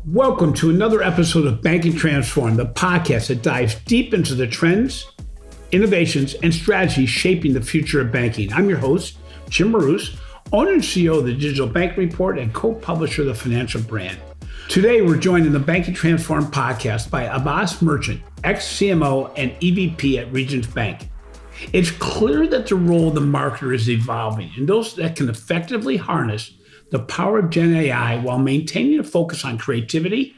Welcome to another episode of Banking Transformed, the podcast that dives deep into the trends, innovations, and strategies shaping the future of banking. I'm your host, Jim Marous, owner and CEO of the Digital Banking Report and co-publisher of the Financial Brand. Today, we're joined in the Banking Transformed podcast by Abbas Merchant, ex-CMO and EVP at Regions Bank. It's clear that the role of the marketer is evolving, and those that can effectively harness the power of Gen AI while maintaining a focus on creativity,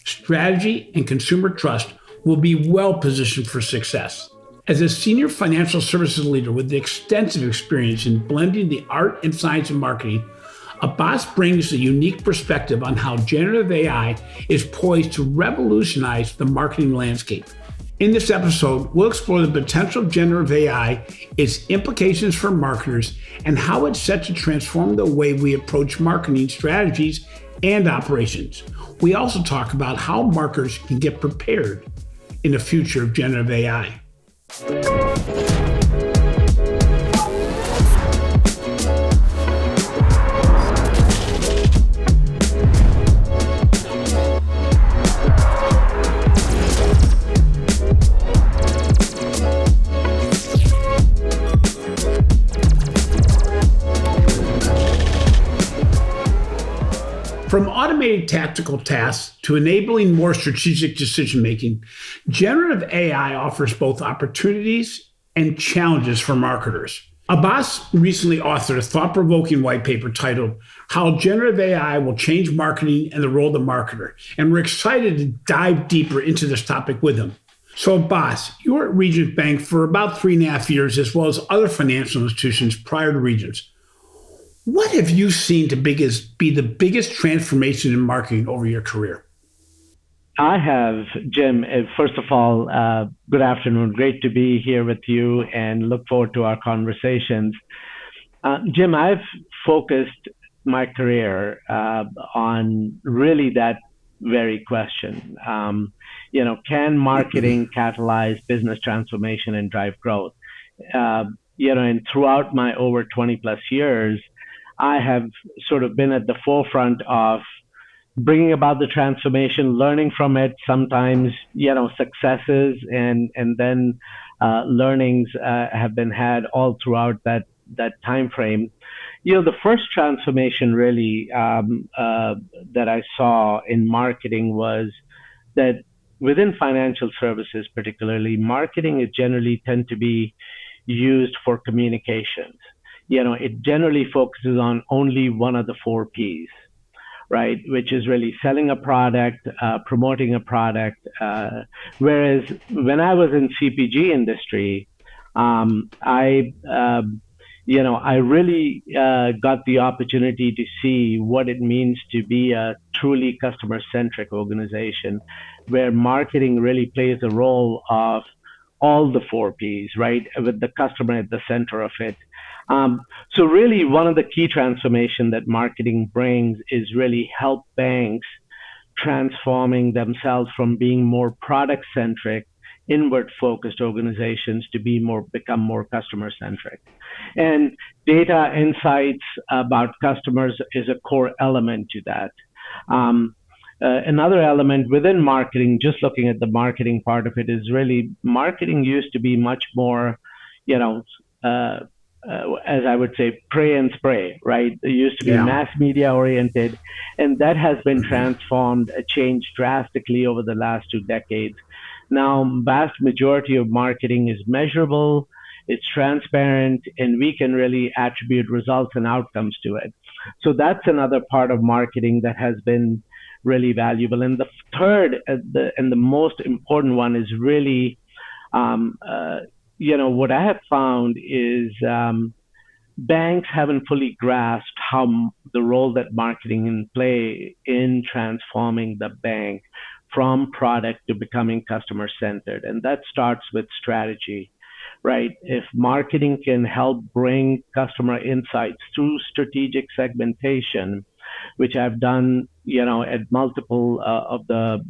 strategy, and consumer trust will be well positioned for success. As a senior financial services leader with extensive experience in blending the art and science of marketing, Abbas brings a unique perspective on how generative AI is poised to revolutionize the marketing landscape. In this episode, we'll explore the potential of generative AI, its implications for marketers, and how it's set to transform the way we approach marketing strategies and operations. We also talk about how marketers can get prepared in the future of generative AI. From automating tactical tasks to enabling more strategic decision-making, generative AI offers both opportunities and challenges for marketers. Abbas recently authored a thought-provoking white paper titled How Generative AI Will Change Marketing and the Role of the Marketer, and we're excited to dive deeper into this topic with him. So Abbas, you were at Regions Bank for about 3.5 years, as well as other financial institutions prior to Regions. What have you seen to be the biggest transformation in marketing over your career? I have, Jim. First of all, good afternoon. Great to be here with you and look forward to our conversations. Jim, I've focused my career on really that very question. Can marketing catalyze business transformation and drive growth? And throughout my over 20 plus years, I have sort of been at the forefront of bringing about the transformation, learning from it, sometimes, successes and then learnings have been had all throughout that time frame. The first transformation really that I saw in marketing was that within financial services, particularly, marketing is generally tend to be used for communications. It generally focuses on only one of the 4 Ps, right? Which is really selling a product, promoting a product. Whereas when I was in CPG industry, I really got the opportunity to see what it means to be a truly customer-centric organization, where marketing really plays a role of all the 4 Ps, right? With the customer at the center of it. So really one of the key transformation that marketing brings is really help banks transforming themselves from being more product centric, inward focused organizations to become more customer centric. And data insights about customers is a core element to that. Another element within marketing, just looking at the marketing part of it, is really marketing used to be much more, as I would say, pray and spray, right? It used to be mass media oriented, and that has been transformed, changed drastically over the last 2 decades. Now, vast majority of marketing is measurable, it's transparent, and we can really attribute results and outcomes to it. So that's another part of marketing that has been really valuable. And the third and the most important one is really what I have found is banks haven't fully grasped how the role that marketing can play in transforming the bank from product to becoming customer centered. And that starts with strategy, right? If marketing can help bring customer insights through strategic segmentation, which I've done, at multiple of the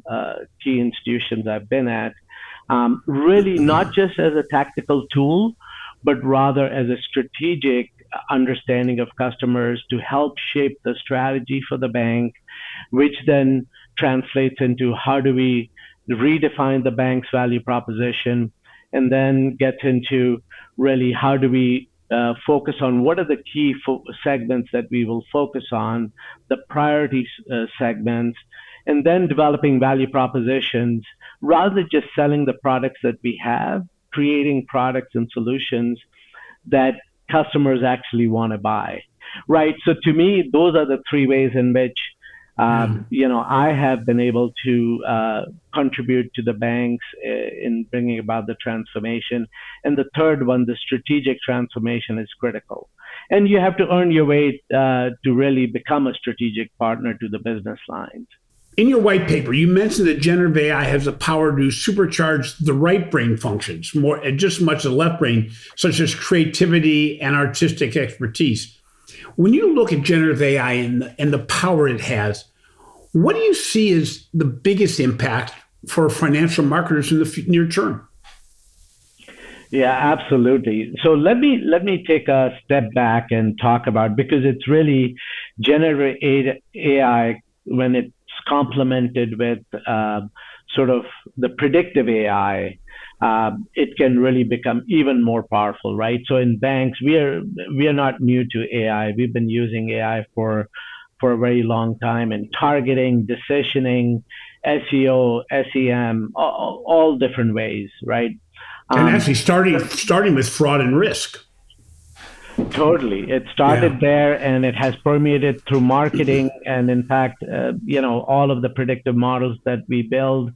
key institutions I've been at, really not just as a tactical tool, but rather as a strategic understanding of customers to help shape the strategy for the bank, which then translates into how do we redefine the bank's value proposition, and then gets into really how do we focus on what are the key segments that we will focus on, the priority segments, and then developing value propositions rather than just selling the products that we have, creating products and solutions that customers actually want to buy, right? So to me, those are the three ways in which I have been able to contribute to the banks in bringing about the transformation. And the third one, the strategic transformation, is critical. And you have to earn your way to really become a strategic partner to the business lines. In your white paper, you mentioned that generative AI has the power to supercharge the right brain functions more, and just as much as the left brain, such as creativity and artistic expertise. When you look at generative AI and the power it has, what do you see as the biggest impact for financial marketers in the near term? Yeah, absolutely. So let me take a step back and talk about, because it's really generative AI when it's complemented with sort of the predictive AI, it can really become even more powerful, right? So in banks, we are not new to AI. We've been using AI for a very long time in targeting, decisioning, SEO, SEM, all different ways, right? And actually, starting with fraud and risk. Totally. It started there and it has permeated through marketing. And in fact, all of the predictive models that we build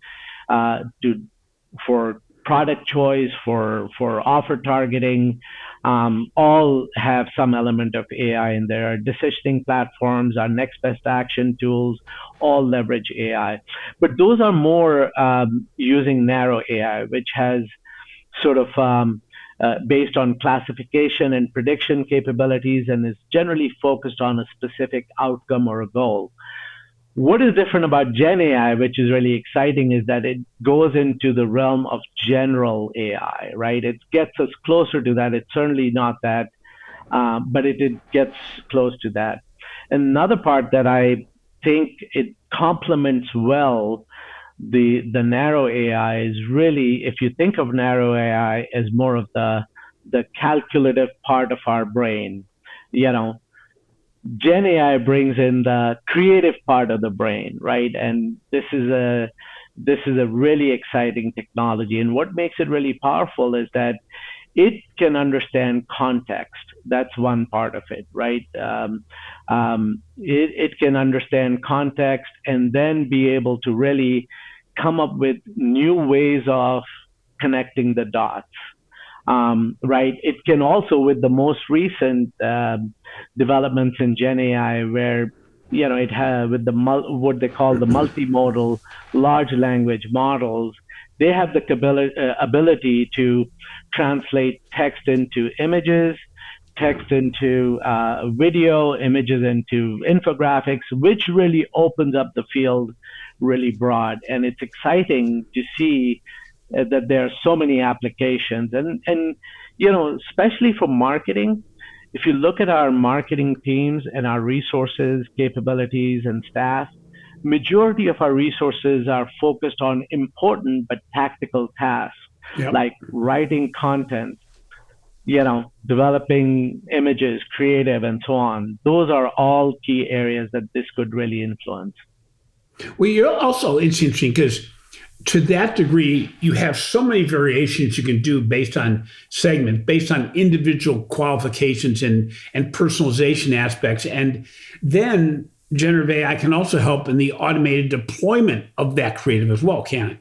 for product choice, for offer targeting, all have some element of AI in there. Our decisioning platforms, our next best action tools, all leverage AI. But those are more using narrow AI, which has sort of based on classification and prediction capabilities and is generally focused on a specific outcome or a goal. What is different about Gen AI, which is really exciting, is that it goes into the realm of general AI, right? It gets us closer to that. It's certainly not that, but it gets close to that. Another part that I think it complements well the narrow AI is really, if you think of narrow AI as more of the calculative part of our brain, Gen AI brings in the creative part of the brain, right? And this is a really exciting technology. And what makes it really powerful is that it can understand context. That's one part of it, right? It can understand context and then be able to really come up with new ways of connecting the dots. Right? It can also, with the most recent developments in Gen AI, where it has with the what they call the multimodal large language models, they have the ability to translate text into images, text into video, images into infographics, which really opens up the field really broad. And it's exciting to see that there are so many applications, and especially for marketing. If you look at our marketing teams and our resources, capabilities, and staff, majority of our resources are focused on important but tactical tasks, like writing content, developing images, creative, and so on. Those are all key areas that this could really influence. Well, it's interesting because to that degree, you have so many variations you can do based on segment, based on individual qualifications and personalization aspects. And then generative AI can also help in the automated deployment of that creative as well, can it?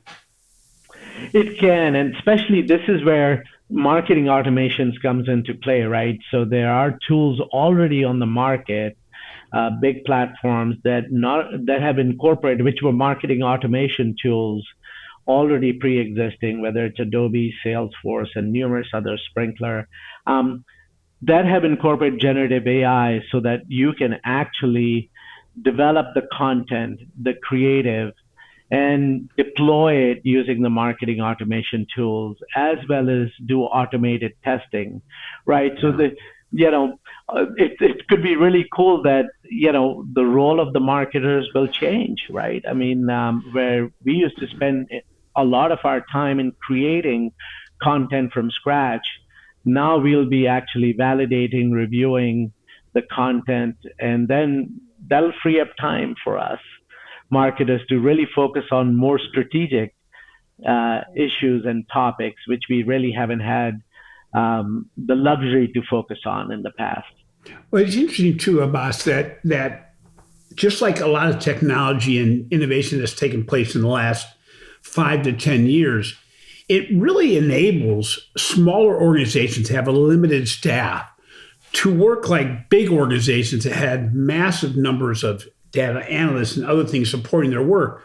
It can, and especially this is where marketing automations comes into play, right? So there are tools already on the market, big platforms that have incorporated, which were marketing automation tools already pre-existing, whether it's Adobe, Salesforce, and numerous other Sprinkler, that have incorporated generative AI so that you can actually develop the content, the creative, and deploy it using the marketing automation tools, as well as do automated testing, right? So it could be really cool that the role of the marketers will change, right? I mean, where we used to spend a lot of our time in creating content from scratch, now we'll be actually validating, reviewing the content, and then that'll free up time for us marketers to really focus on more strategic issues and topics, which we really haven't had the luxury to focus on in the past. Well, it's interesting too, Abbas, that just like a lot of technology and innovation that's taken place in the last 5 to 10 years, it really enables smaller organizations to have a limited staff to work like big organizations that had massive numbers of data analysts and other things supporting their work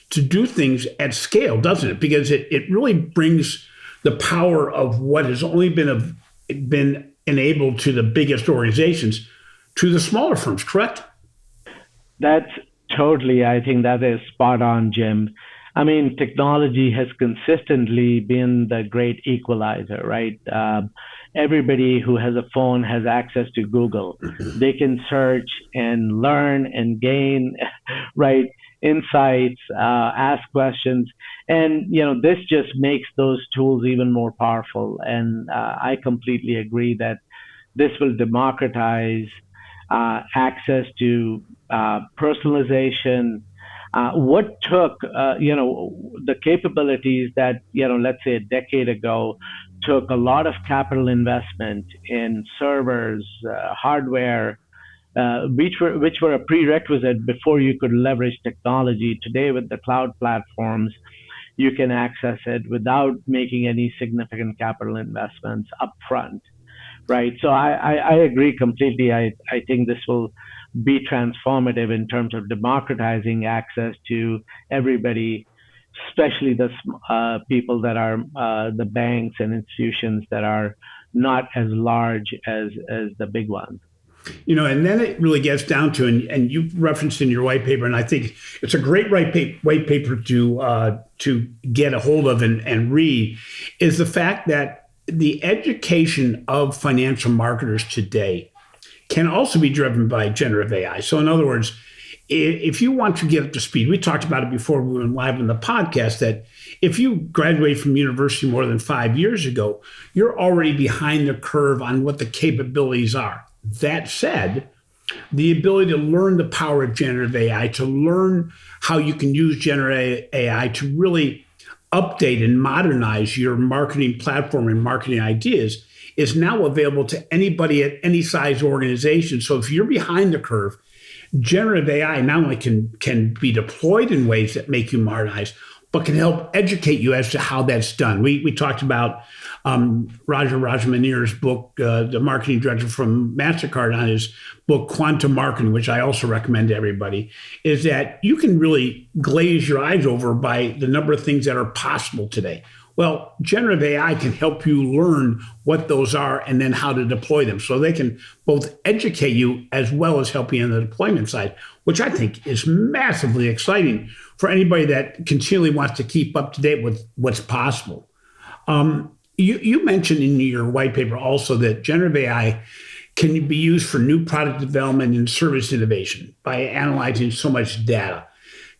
to do things at scale, doesn't it? Because it really brings the power of what has only been enabled to the biggest organizations to the smaller firms, correct? That's totally, I think that is spot on, Jim. I mean, technology has consistently been the great equalizer, right? Everybody who has a phone has access to Google. They can search and learn and gain, right, insights, ask questions, and this just makes those tools even more powerful. And I completely agree that this will democratize access to personalization. What took the capabilities that let's say a decade ago took a lot of capital investment in servers, hardware, which were a prerequisite before you could leverage technology. Today, with the cloud platforms, you can access it without making any significant capital investments upfront, right? So I agree completely. I think this will be transformative in terms of democratizing access to everybody, especially the people that are the banks and institutions that are not as large as the big ones. And then it really gets down to, and you referenced in your white paper, and I think it's a great white paper to get a hold of and read, is the fact that the education of financial marketers today can also be driven by generative AI. So in other words, if you want to get up to speed, we talked about it before we went live on the podcast, that if you graduate from university more than 5 years ago, you're already behind the curve on what the capabilities are. That said, the ability to learn the power of generative AI, to learn how you can use generative AI to really update and modernize your marketing platform and marketing ideas is now available to anybody at any size organization. So if you're behind the curve, generative AI not only can be deployed in ways that make you modernize, but can help educate you as to how that's done. We talked about Raja Rajamanir's book, the marketing director from MasterCard, on his book, Quantum Marketing, which I also recommend to everybody, is that you can really glaze your eyes over by the number of things that are possible today. Well, generative AI can help you learn what those are and then how to deploy them. So they can both educate you as well as help you on the deployment side, which I think is massively exciting for anybody that continually wants to keep up to date with what's possible. You mentioned in your white paper also that generative AI can be used for new product development and service innovation by analyzing so much data.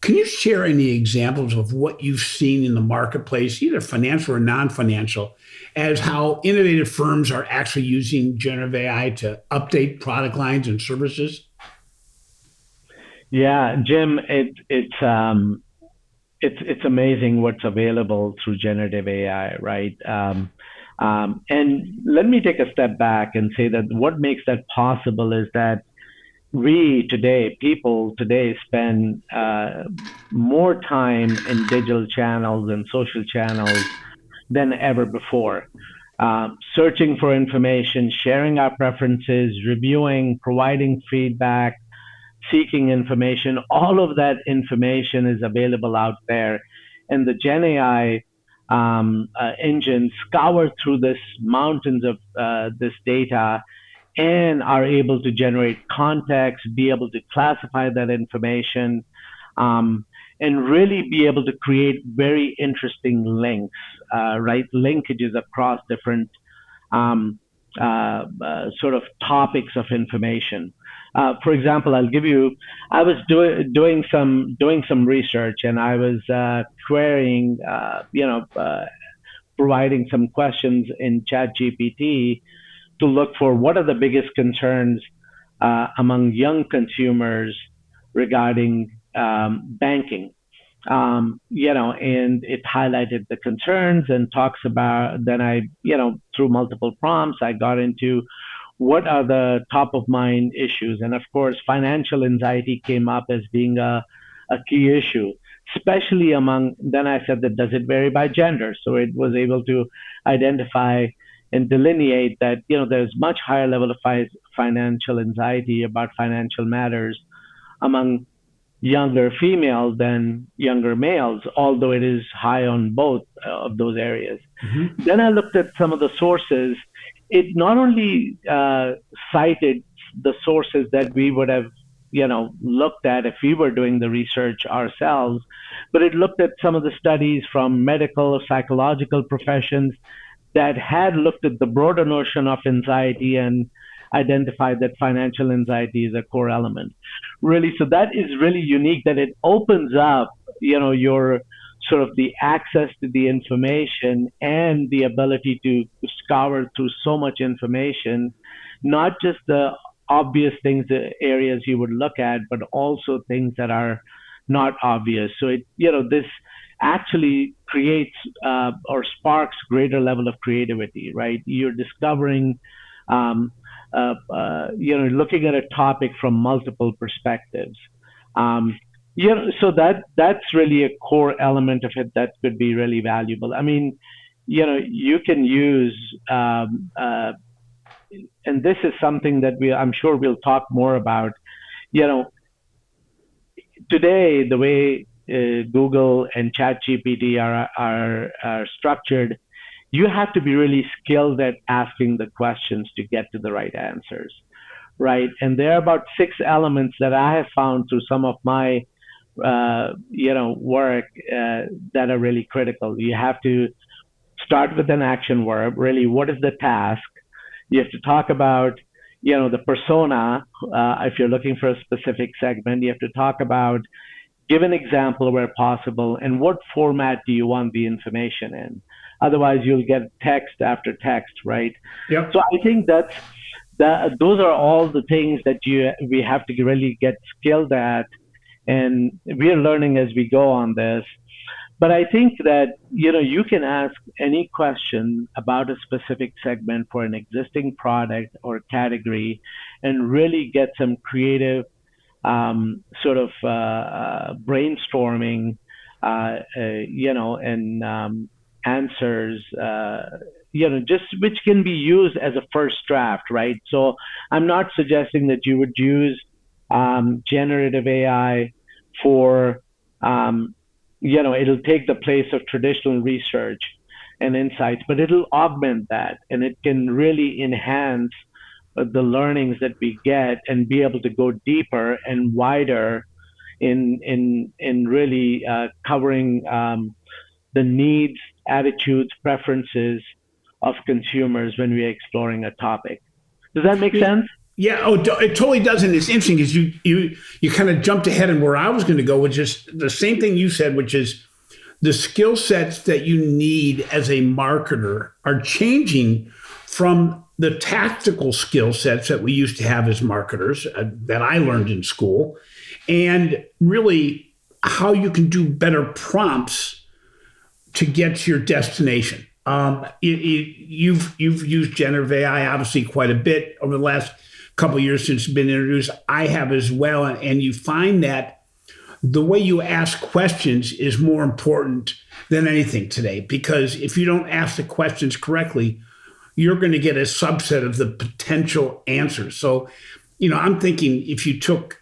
Can you share any examples of what you've seen in the marketplace, either financial or non-financial, as how innovative firms are actually using generative AI to update product lines and services? Yeah, Jim, it's amazing what's available through generative AI, right? And let me take a step back and say that what makes that possible is that people today spend more time in digital channels and social channels than ever before. Searching for information, sharing our preferences, reviewing, providing feedback, seeking information, all of that information is available out there. And the Gen AI engines scour through this mountains of this data and are able to generate context, be able to classify that information, and really be able to create very interesting links, right? Linkages across different sort of topics of information. For example, I'll give you. I was doing some research, and I was querying, providing some questions in ChatGPT to look for what are the biggest concerns among young consumers regarding banking. And it highlighted the concerns and talks about, then I, through multiple prompts, I got into what are the top of mind issues. And of course, financial anxiety came up as being a key issue, especially among, then I said that does it vary by gender? So it was able to identify and delineate that, there's much higher level of financial anxiety about financial matters among younger females than younger males, although it is high on both of those areas. Mm-hmm. Then I looked at some of the sources. It not only cited the sources that we would have, looked at if we were doing the research ourselves, but it looked at some of the studies from medical, psychological professions that had looked at the broader notion of anxiety and identified that financial anxiety is a core element. Really, so that is really unique that it opens up, your sort of the access to the information and the ability to scour through so much information, not just the obvious things, the areas you would look at, but also things that are not obvious. So this actually creates or sparks greater level of creativity, right? You're discovering, looking at a topic from multiple perspectives. So that's really a core element of it that could be really valuable. I mean, you can use, and this is something that I'm sure we'll talk more about. Today, the way Google and ChatGPT are structured, you have to be really skilled at asking the questions to get to the right answers, right? And there are about 6 elements that I have found through some of my, work that are really critical. You have to start with an action verb. Really, what is the task? You have to talk about, the persona. If you're looking for a specific segment, you have to talk about, give an example where possible, and what format do you want the information in? Otherwise, you'll get text after text, right? Yep. So I think those are all the things that we have to really get skilled at, and we are learning as we go on this. But I think that you can ask any question about a specific segment for an existing product or category, and really get some creative sort of brainstorming, and answers, just which can be used as a first draft, right? So I'm not suggesting that you would use generative AI for, it'll take the place of traditional research and insights, but it'll augment that, and it can really enhance the learnings that we get and be able to go deeper and wider in really covering the needs, attitudes, preferences of consumers when we're exploring a topic. Does that make sense? Yeah, it totally does, and it's interesting because you kind of jumped ahead and where I was going to go, which is the same thing you said, which is the skill sets that you need as a marketer are changing from the tactical skill sets that we used to have as marketers that I learned in school, and really how you can do better prompts to get to your destination. You've used generative AI obviously quite a bit over the last couple of years since it's been introduced. I have as well, and you find that the way you ask questions is more important than anything today, because if you don't ask the questions correctly, you're going to get a subset of the potential answers. So, I'm thinking if you took,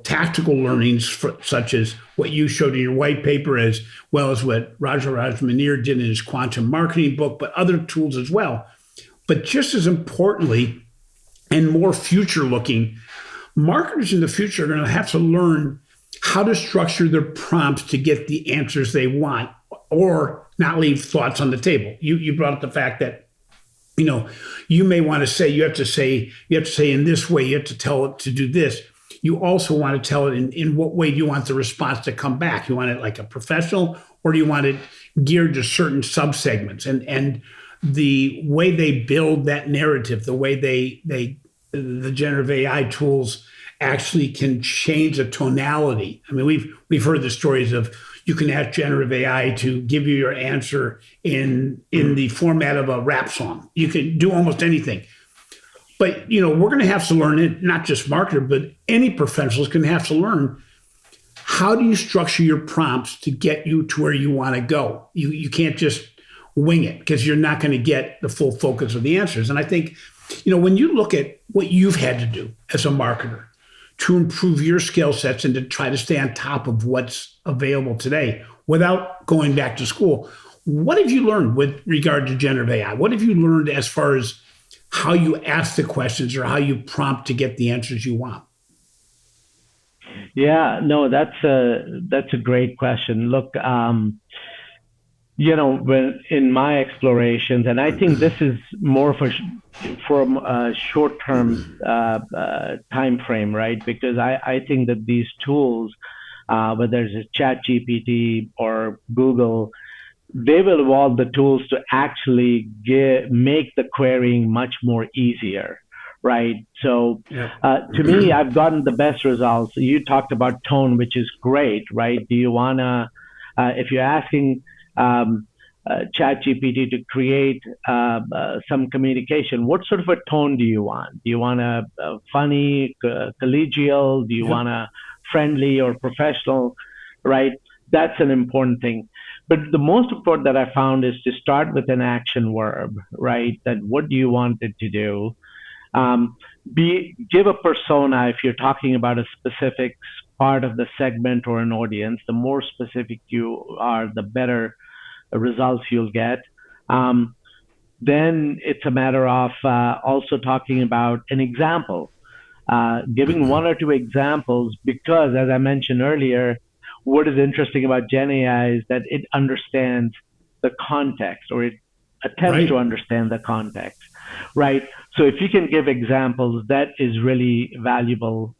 tactical learnings such as what you showed in your white paper, as well as what Raja Rajmanir did in his quantum marketing book, but other tools as well. But just as importantly, and more future looking, marketers in the future are going to have to learn how to structure their prompts to get the answers they want, or not leave thoughts on the table. You brought up the fact that you know, you may want to say, you have to say in this way, you have to tell it to do this. You also want to tell it in what way do you want the response to come back? You want it like a professional, or do you want it geared to certain subsegments? And the way they build that narrative, the way the generative AI tools actually can change the tonality. I mean, we've heard the stories of you can ask generative AI to give you your answer in the format of a rap song. You can do almost anything. But we're going to have to learn it, not just marketer, but any professional is going to have to learn how do you structure your prompts to get you to where you want to go. You can't just wing it because you're not going to get the full focus of the answers. And I think, when you look at what you've had to do as a marketer to improve your skill sets and to try to stay on top of what's available today without going back to school, what have you learned with regard to generative AI? What have you learned as far as how you ask the questions or how you prompt to get the answers you want? Yeah, no, that's a great question. Look, when in my explorations, and I think this is more from a short-term time frame, right? Because I think that these tools, whether it's Chat GPT or Google, they will evolve the tools to actually make the querying much more easier, right? So Yeah. to me, I've gotten the best results. You talked about tone, which is great, right? Do you wanna, if you're asking Chat GPT to create some communication, what sort of a tone do you want? Do you want a funny, collegial? Do you Yep. want a friendly or professional? Right? That's an important thing. But the most important that I found is to start with an action verb, right? That what do you want it to do? Give a persona if you're talking about a specific part of the segment or an audience. The more specific you are, the better results you'll get. Um, then it's a matter of also talking about an example, giving one or two examples, because as I mentioned earlier, what is interesting about Gen AI is that it understands the context, or it attempts to Right. understand the context, right? So if you can give examples, that is really valuable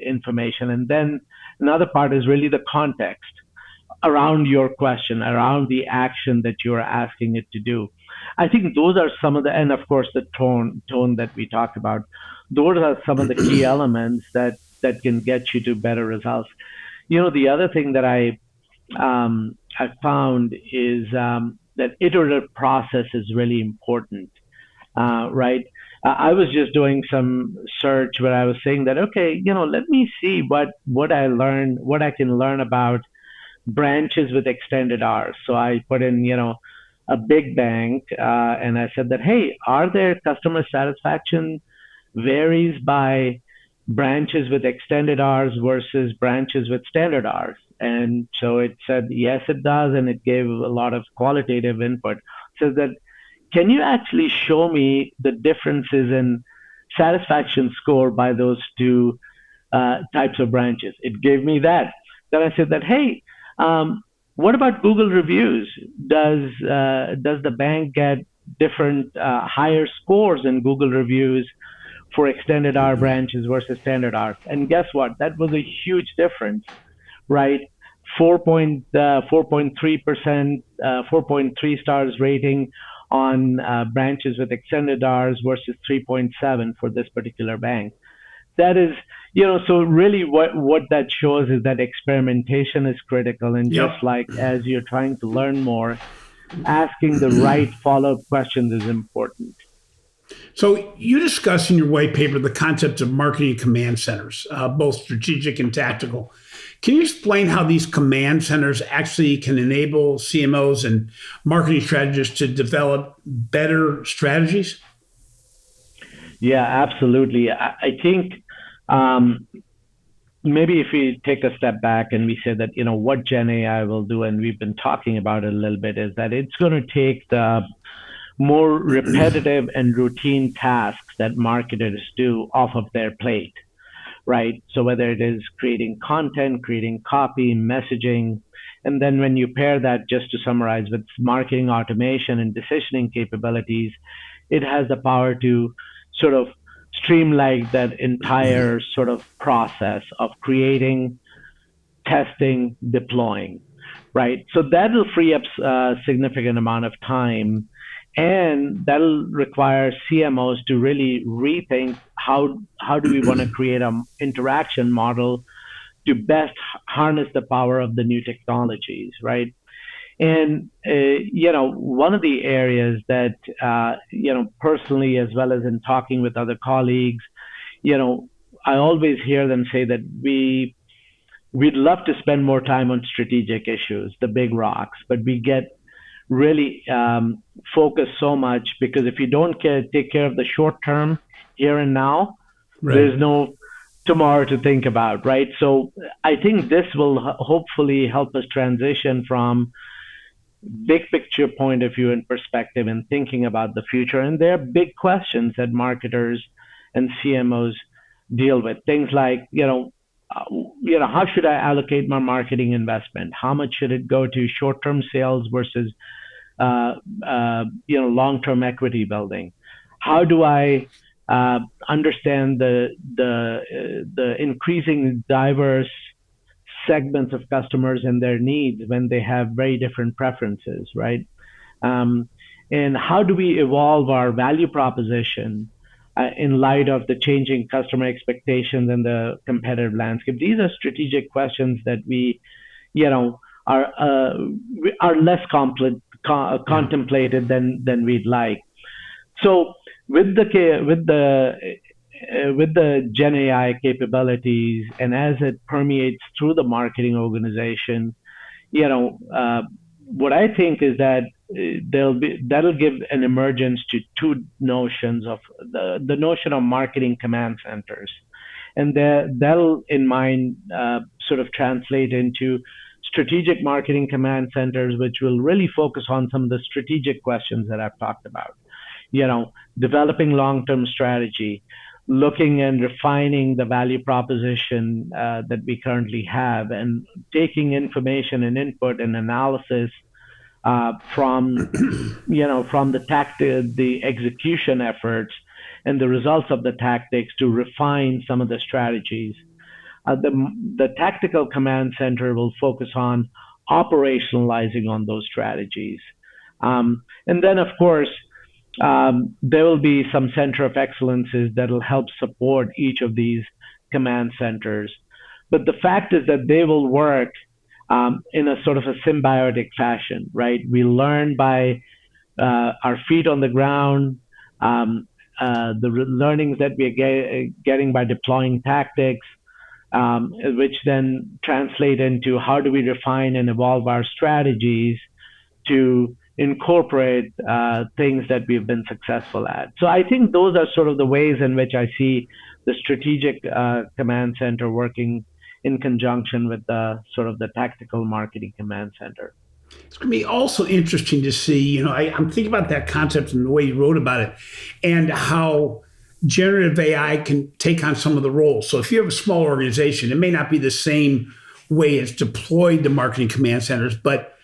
information. And then another part is really the context around your question, around the action that you're asking it to do. I think those are some of the, and of course the tone that we talked about. Those are some of the key elements that can get you to better results. The other thing that I found is that iterative process is really important, right? I was just doing some search where I was saying that, okay, let me see what I learned, what I can learn about branches with extended hours. So I put in, a big bank, and I said that, hey, are there customer satisfaction varies by branches with extended hours versus branches with standard hours? And so it said, yes, it does. And it gave a lot of qualitative input. So that, can you actually show me the differences in satisfaction score by those two types of branches? It gave me that. Then I said that, hey, what about Google reviews? Does the bank get different higher scores in Google reviews for extended hour branches versus standard hours? And guess what? That was a huge difference, right? 4.3%, 4.3 stars rating on branches with extended hours versus 3.7 for this particular bank. That is, so really what that shows is that experimentation is critical. And just Yep. like as you're trying to learn more, asking the right follow-up questions is important. So you discuss in your white paper the concept of marketing command centers, both strategic and tactical. Can you explain how these command centers actually can enable CMOs and marketing strategists to develop better strategies? Yeah, absolutely. I think um, maybe if we take a step back and we say that, what Gen AI will do, and we've been talking about it a little bit, is that it's going to take the more repetitive and routine tasks that marketers do off of their plate, right? So whether it is creating content, creating copy, messaging, and then when you pair that, just to summarize, with marketing automation and decisioning capabilities, it has the power to sort of streamline that entire sort of process of creating, testing, deploying, right? So that'll free up a significant amount of time, and that'll require CMOs to really rethink how do we want to create an interaction model to best harness the power of the new technologies, right? And one of the areas that personally, as well as in talking with other colleagues, you know, I always hear them say that we'd love to spend more time on strategic issues, the big rocks, but we get really focused so much because if you don't take care of the short term here and now, Right. there's no tomorrow to think about, right? So I think this will hopefully help us transition from big picture point of view and perspective and thinking about the future. And there are big questions that marketers and CMOs deal with. Things like, how should I allocate my marketing investment? How much should it go to short-term sales versus, long-term equity building? How do I understand the increasing diverse segments of customers and their needs when they have very different preferences, right? Um, and how do we evolve our value proposition in light of the changing customer expectations and the competitive landscape? These are strategic questions that you know, are less Yeah. contemplated than we'd like. So with the Gen AI capabilities and as it permeates through the marketing organization, what I think is that that'll give an emergence to two notions of the notion of marketing command centers, and that'll in mind sort of translate into strategic marketing command centers, which will really focus on some of the strategic questions that I've talked about. Developing long-term strategy, looking and refining the value proposition that we currently have, and taking information and input and analysis from the execution efforts and the results of the tactics to refine some of the strategies. The tactical command center will focus on operationalizing on those strategies. And then, of course, there will be some center of excellences that will help support each of these command centers. But the fact is that they will work in a sort of a symbiotic fashion, right? We learn by our feet on the ground, learnings that we are getting by deploying tactics, which then translate into how do we refine and evolve our strategies to incorporate things that we've been successful at. So I think those are sort of the ways in which I see the strategic command center working in conjunction with the sort of the tactical marketing command center. It's going to be also interesting to see, I'm thinking about that concept and the way you wrote about it and how generative AI can take on some of the roles. So if you have a small organization, it may not be the same way it's deployed the marketing command centers, but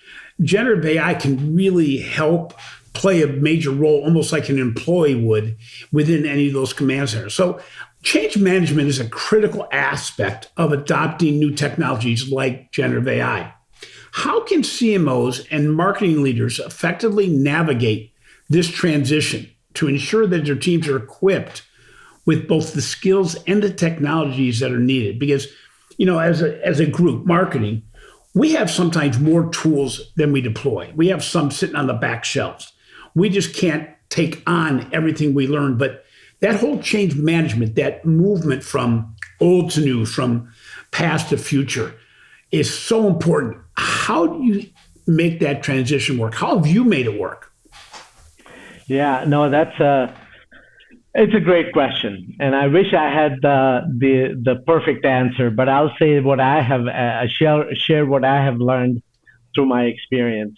generative AI can really help play a major role, almost like an employee would within any of those command centers. So change management is a critical aspect of adopting new technologies like generative AI. How can CMOs and marketing leaders effectively navigate this transition to ensure that their teams are equipped with both the skills and the technologies that are needed? Because, as a group, marketing, we have sometimes more tools than we deploy. We have some sitting on the back shelves. We just can't take on everything we learn. But that whole change management, that movement from old to new, from past to future, is so important. How do you make that transition work? How have you made it work? Yeah, no, it's a great question, and I wish I had the perfect answer. But I'll say what I have share what I have learned through my experience.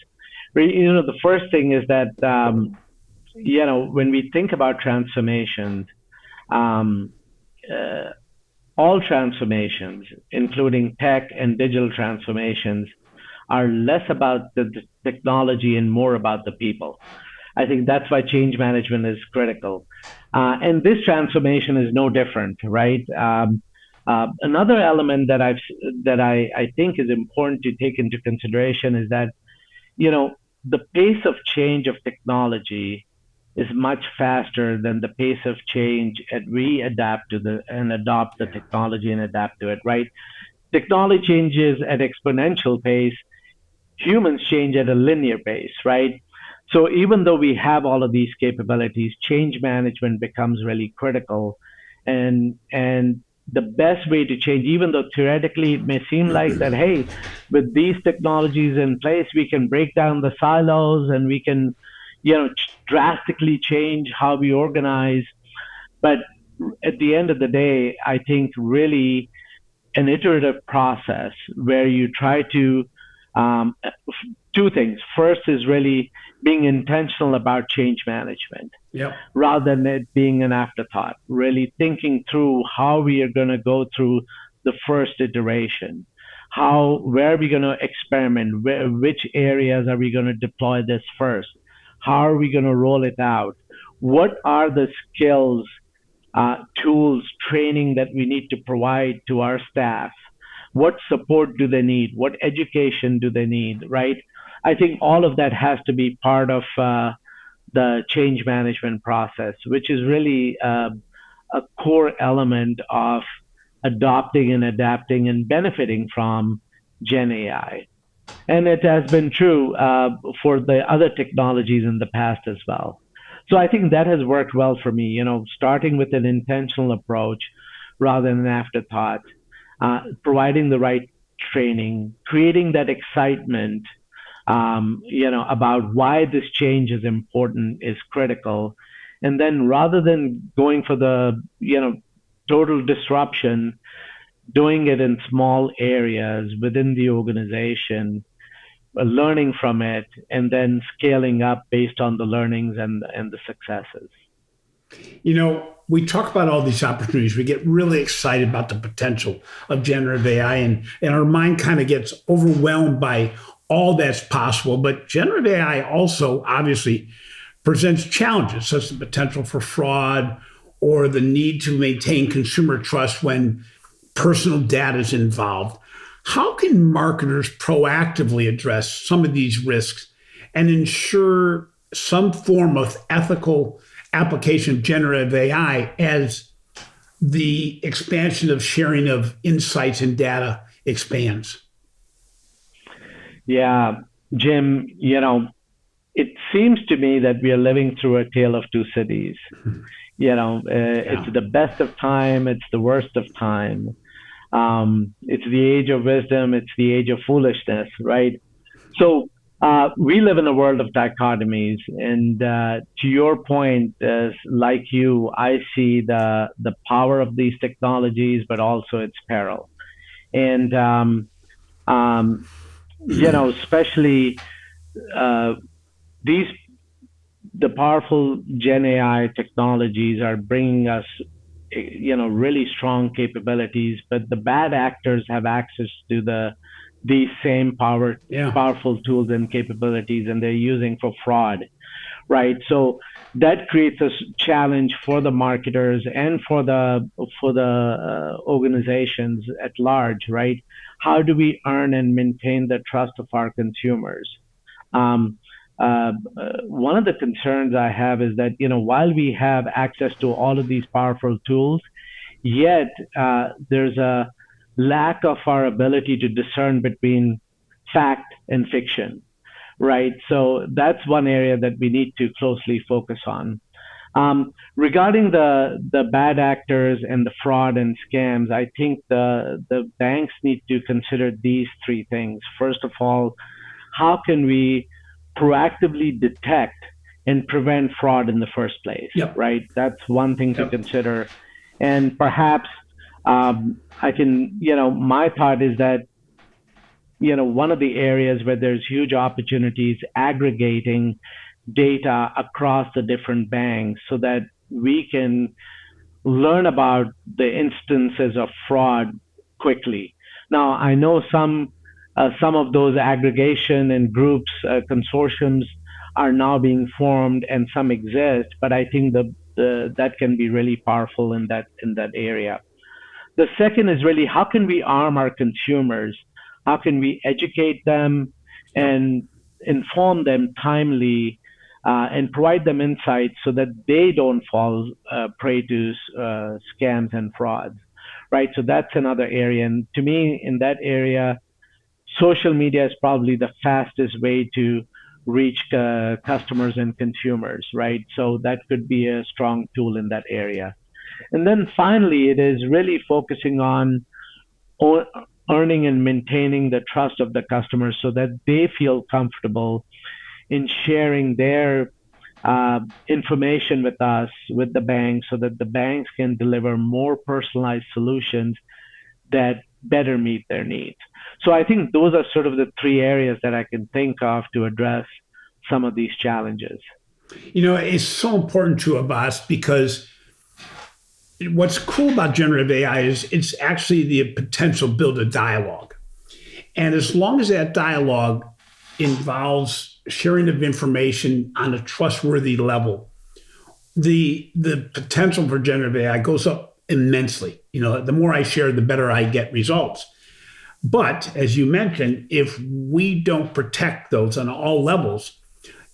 The first thing is that when we think about transformations, um, uh, all transformations, including tech and digital transformations, are less about the technology and more about the people. I think that's why change management is critical. And this transformation is no different, right? Another element that I think is important to take into consideration is that, you know, the pace of change of technology is much faster than the pace of change and we adapt to the and adopt the Yeah. technology and adapt to it, right? Technology changes at exponential pace, humans change at a linear pace, right? So even though we have all of these capabilities, change management becomes really critical. And the best way to change, even though theoretically it may seem like that, hey, with these technologies in place, we can break down the silos and we can, drastically change how we organize. But at the end of the day, I think really an iterative process where you try to um, two things. First is really being intentional about change management Yep. rather than it being an afterthought, really thinking through how we are going to go through the first iteration. Where are we going to experiment? Which areas are we going to deploy this first? How are we going to roll it out? What are the skills, tools, training that we need to provide to our staff? What support do they need? What education do they need? Right? I think all of that has to be part of the change management process, which is really a core element of adopting and adapting and benefiting from Gen AI. And it has been true for the other technologies in the past as well. So I think that has worked well for me, starting with an intentional approach rather than an afterthought, providing the right training, creating that excitement, about why this change is important is critical. And then rather than going for the, total disruption, doing it in small areas within the organization, learning from it, and then scaling up based on the learnings and the successes. We talk about all these opportunities. We get really excited about the potential of generative AI, and our mind kind of gets overwhelmed by all that's possible. But generative AI also obviously presents challenges, such as the potential for fraud or the need to maintain consumer trust when personal data is involved. How can marketers proactively address some of these risks and ensure some form of ethical application of generative AI as the expansion of sharing of insights and data expands? Yeah, Jim, it seems to me that we are living through a tale of two cities. Yeah. It's the best of time, it's the worst of time. It's the age of wisdom, it's the age of foolishness, right? So we live in a world of dichotomies, and to your point, like you, I see the power of these technologies, but also its peril. And um, especially uh, these the powerful Gen AI technologies are bringing us, really strong capabilities, but the bad actors have access to these same Yeah. powerful tools and capabilities, and they're using for fraud, right? So that creates a challenge for the marketers and for the organizations at large, right? How do we earn and maintain the trust of our consumers? Um, One of the concerns I have is that, while we have access to all of these powerful tools, yet there's a lack of our ability to discern between fact and fiction, right? So that's one area that we need to closely focus on. Regarding the bad actors and the fraud and scams, I think the banks need to consider these three things. First of all, how can we proactively detect and prevent fraud in the first place, Yep. right? That's one thing to Yep. consider. And perhaps I can, my thought is that, one of the areas where there's huge opportunities aggregating data across the different banks so that we can learn about the instances of fraud quickly. Now, I know some of those aggregation and groups, consortiums are now being formed and some exist, but I think that can be really powerful in that area. The second is really how can we arm our consumers? How can we educate them Yep. and inform them timely and provide them insights so that they don't fall prey to scams and frauds, right? So that's another area. And to me, in that area, social media is probably the fastest way to reach customers and consumers, right? So that could be a strong tool in that area. And then finally, it is really focusing on o- earning and maintaining the trust of the customers so that they feel comfortable in sharing their information with us, with the bank, so that the banks can deliver more personalized solutions that better meet their needs. So I think those are sort of the three areas that I can think of to address some of these challenges. It's so important to Abbas because what's cool about generative AI is it's actually the potential to build a dialogue. And as long as that dialogue involves sharing of information on a trustworthy level, the potential for generative AI goes up immensely. The more I share, the better I get results. But as you mentioned, if we don't protect those on all levels,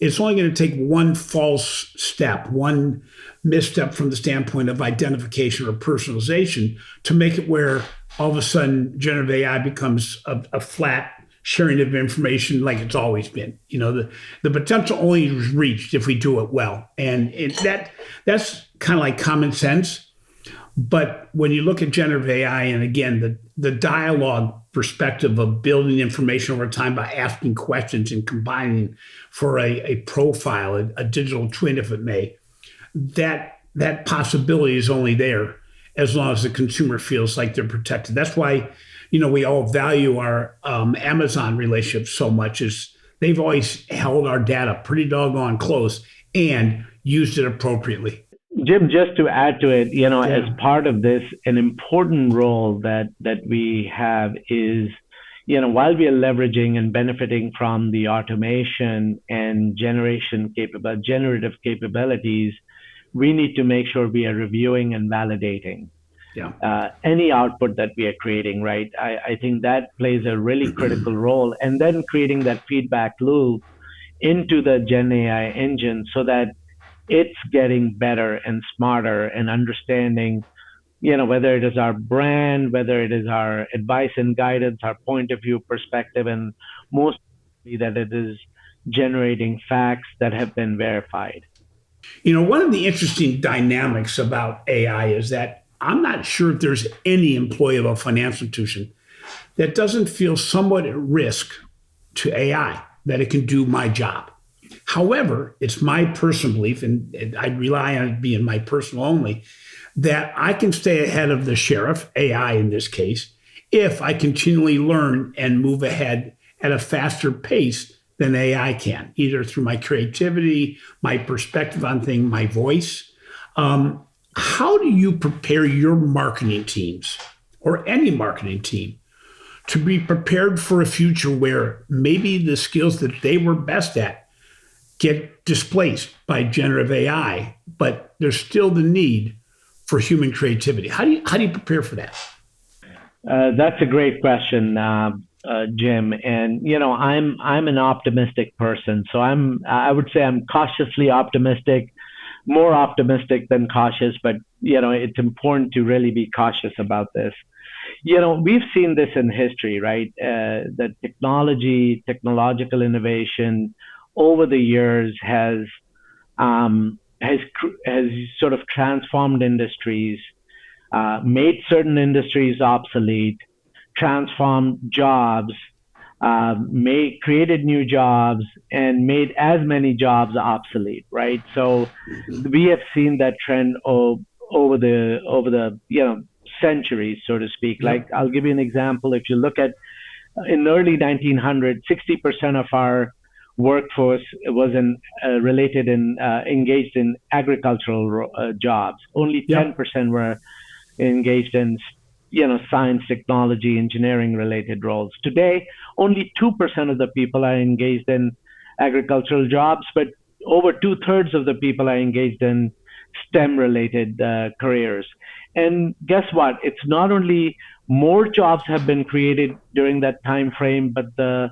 it's only going to take one false step, one misstep from the standpoint of identification or personalization to make it where all of a sudden generative AI becomes a flat sharing of information like it's always been. The potential only is reached if we do it well. And that's kind of like common sense. But when you look at generative AI, and again, the dialogue perspective of building information over time by asking questions and combining for a profile, a digital twin, if it may, that possibility is only there as long as the consumer feels like they're protected. That's why, we all value our Amazon relationship so much. Is they've always held our data pretty doggone close and used it appropriately. Jim, just to add to it, as Yeah. part of this, an important role that we have is, while we are leveraging and benefiting from the automation and generative capabilities, we need to make sure we are reviewing and validating Yeah. any output that we are creating, right? I think that plays a really critical role. And then creating that feedback loop into the Gen AI engine so that it's getting better and smarter and understanding, whether it is our brand, whether it is our advice and guidance, our point of view perspective, and most that it is generating facts that have been verified. One of the interesting dynamics about AI is that I'm not sure if there's any employee of a financial institution that doesn't feel somewhat at risk to AI, that it can do my job. However, it's my personal belief, and I rely on it being my personal only, that I can stay ahead of the sheriff, AI in this case, if I continually learn and move ahead at a faster pace than AI can, either through my creativity, my perspective on things, my voice. How do you prepare your marketing teams or any marketing team to be prepared for a future where maybe the skills that they were best at get displaced by generative AI, but there's still the need for human creativity? How do you prepare for that? That's a great question, Jim. And I'm an optimistic person, so I would say I'm cautiously optimistic, more optimistic than cautious. But it's important to really be cautious about this. We've seen this in history, right? That technological innovation over the years has sort of transformed industries, made certain industries obsolete, transformed jobs, created new jobs, and made as many jobs obsolete, right? So we have seen that trend over the centuries, so to speak. Like Yep. I'll give you an example. If you look at in early 1900s, 60% of our workforce was engaged in agricultural jobs. Only Yep. 10% were engaged in science, technology, engineering related roles. Today, only 2% of the people are engaged in agricultural jobs, but over 2/3 of the people are engaged in STEM-related careers. And guess what? It's not only more jobs have been created during that time frame, but the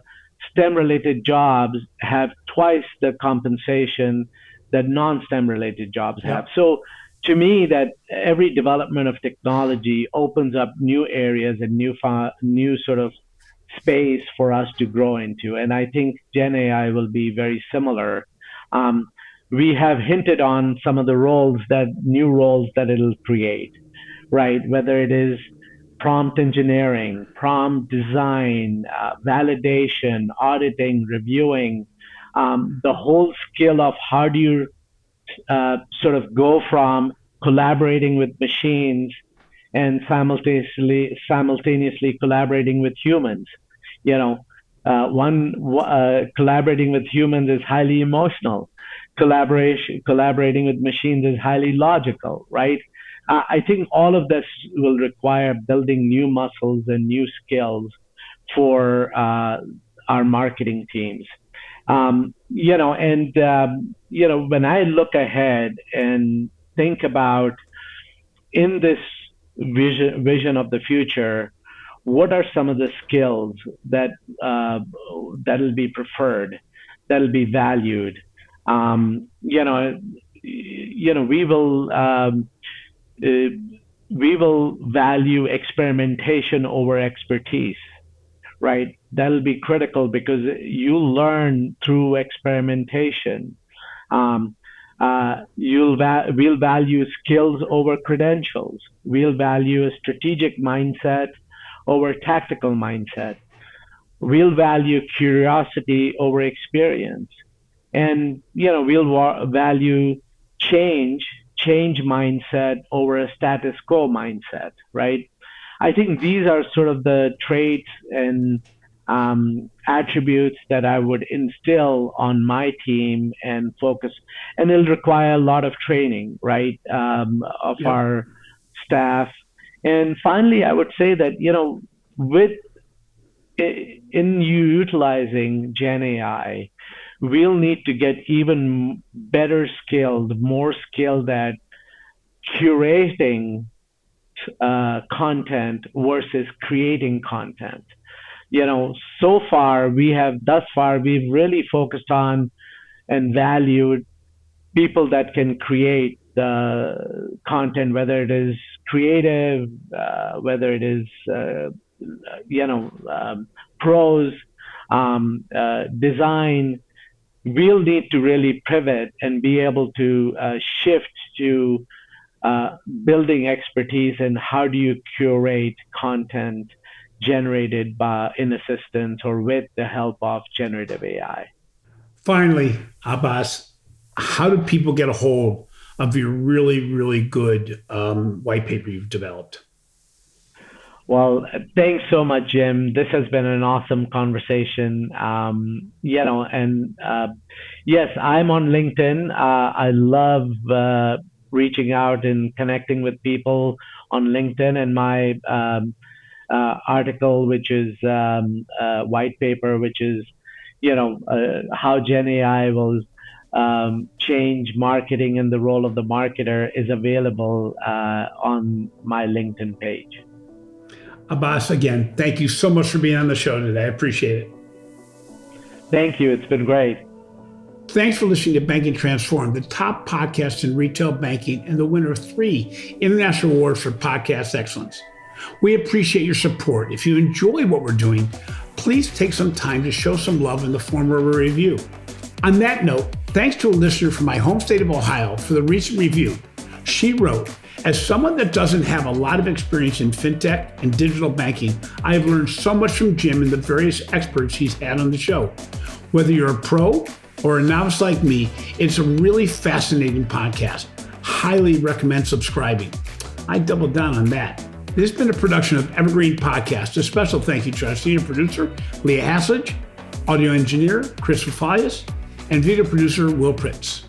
STEM-related jobs have twice the compensation that non-STEM-related jobs have. Yep. So to me, that every development of technology opens up new areas and new sort of space for us to grow into. And I think Gen AI will be very similar. Um, we have hinted on some of the new roles that it'll create, right? Whether it is prompt engineering, prompt design, validation, auditing, reviewing, the whole skill of how do you sort of go from collaborating with machines and simultaneously collaborating with humans. You know, one collaborating with humans is highly emotional. Collaborating with machines is highly logical, right? I think all of this will require building new muscles and new skills for our marketing teams. When I look ahead and think about in this vision of the future, what are some of the skills that that'll be preferred, that'll be valued? We will value experimentation over expertise, right? That'll be critical because you learn through experimentation. We'll value skills over credentials. We'll value a strategic mindset over tactical mindset. We'll value curiosity over experience. And, we'll value change mindset over a status quo mindset, right? I think these are sort of the traits and attributes that I would instill on my team and focus. And it'll require a lot of training, right, of our staff. And finally, I would say that, in utilizing Gen AI, we'll need to get even better skilled, more skilled at curating content versus creating content. Thus far, we've really focused on and valued people that can create the content, whether it is creative, whether it is, prose, design. We'll need to really pivot and be able to shift to building expertise in how do you curate content generated in assistance or with the help of generative AI. Finally, Abbas, how do people get a hold of your really, really good white paper you've developed? Well, thanks so much, Jim. This has been an awesome conversation. Yes, I'm on LinkedIn. I love reaching out and connecting with people on LinkedIn, and my article, which is white paper, which is how Gen AI will change marketing and the role of the marketer, is available on my LinkedIn page. Abbas, again, thank you so much for being on the show today. I appreciate it. Thank you. It's been great. Thanks for listening to Banking Transformed, the top podcast in retail banking and the winner of 3 international awards for podcast excellence. We appreciate your support. If you enjoy what we're doing, please take some time to show some love in the form of a review. On that note, thanks to a listener from my home state of Ohio for the recent review. She wrote, "As someone that doesn't have a lot of experience in fintech and digital banking, I have learned so much from Jim and the various experts he's had on the show. Whether you're a pro or a novice like me, it's a really fascinating podcast. Highly recommend subscribing." I doubled down on that. This has been a production of Evergreen Podcast. A special thank you to our senior producer, Leah Haslage, audio engineer, Chris Fafalias, and video producer, Will Pritz.